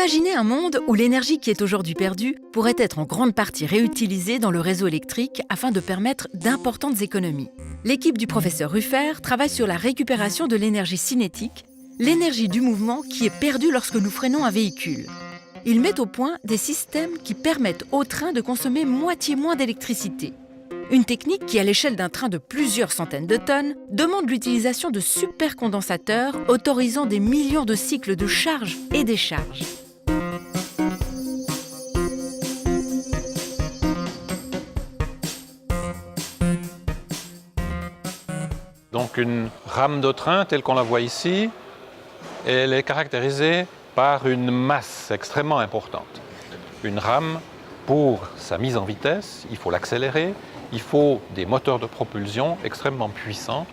Imaginez un monde où l'énergie qui est aujourd'hui perdue pourrait être en grande partie réutilisée dans le réseau électrique afin de permettre d'importantes économies. L'équipe du professeur Ruffert travaille sur la récupération de l'énergie cinétique, l'énergie du mouvement qui est perdue lorsque nous freinons un véhicule. Il met au point des systèmes qui permettent au train de consommer moitié moins d'électricité. Une technique qui, à l'échelle d'un train de plusieurs centaines de tonnes, demande l'utilisation de supercondensateurs autorisant des millions de cycles de charge et décharge. Donc une rame de train telle qu'on la voit ici, elle est caractérisée par une masse extrêmement importante. Une rame, pour sa mise en vitesse, il faut l'accélérer, il faut des moteurs de propulsion extrêmement puissants.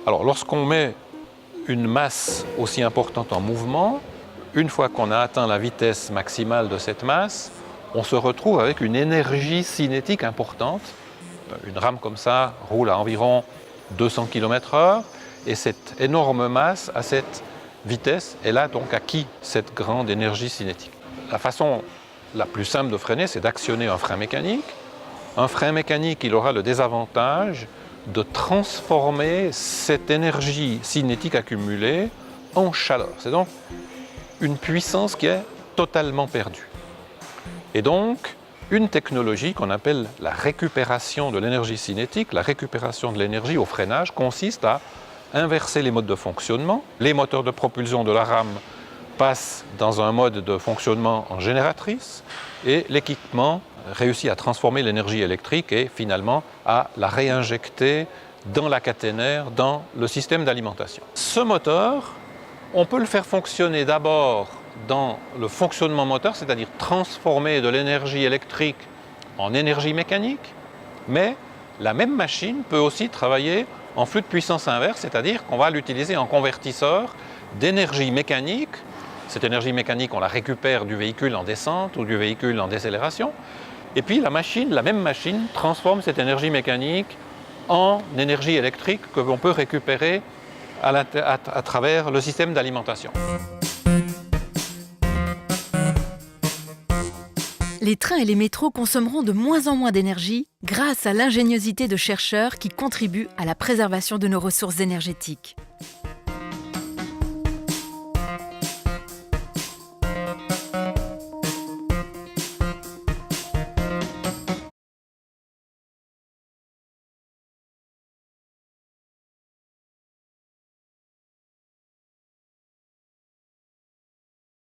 Alors lorsqu'on met une masse aussi importante en mouvement, une fois qu'on a atteint la vitesse maximale de cette masse, on se retrouve avec une énergie cinétique importante. Une rame comme ça roule à environ 200 km/h et cette énorme masse, à cette vitesse, elle a donc acquis cette grande énergie cinétique. La façon la plus simple de freiner, c'est d'actionner un frein mécanique. Un frein mécanique, il aura le désavantage de transformer cette énergie cinétique accumulée en chaleur. C'est donc une puissance qui est totalement perdue. Et donc, une technologie qu'on appelle la récupération de l'énergie cinétique, la récupération de l'énergie au freinage, consiste à inverser les modes de fonctionnement. Les moteurs de propulsion de la rame passent dans un mode de fonctionnement en génératrice et l'équipement réussit à transformer l'énergie électrique et finalement à la réinjecter dans la caténaire, dans le système d'alimentation. Ce moteur, on peut le faire fonctionner d'abord dans le fonctionnement moteur, c'est-à-dire transformer de l'énergie électrique en énergie mécanique, mais la même machine peut aussi travailler en flux de puissance inverse, c'est-à-dire qu'on va l'utiliser en convertisseur d'énergie mécanique. Cette énergie mécanique, on la récupère du véhicule en descente ou du véhicule en décélération. Et puis la même machine transforme cette énergie mécanique en énergie électrique que l'on peut récupérer à travers le système d'alimentation. Les trains et les métros consommeront de moins en moins d'énergie grâce à l'ingéniosité de chercheurs qui contribuent à la préservation de nos ressources énergétiques.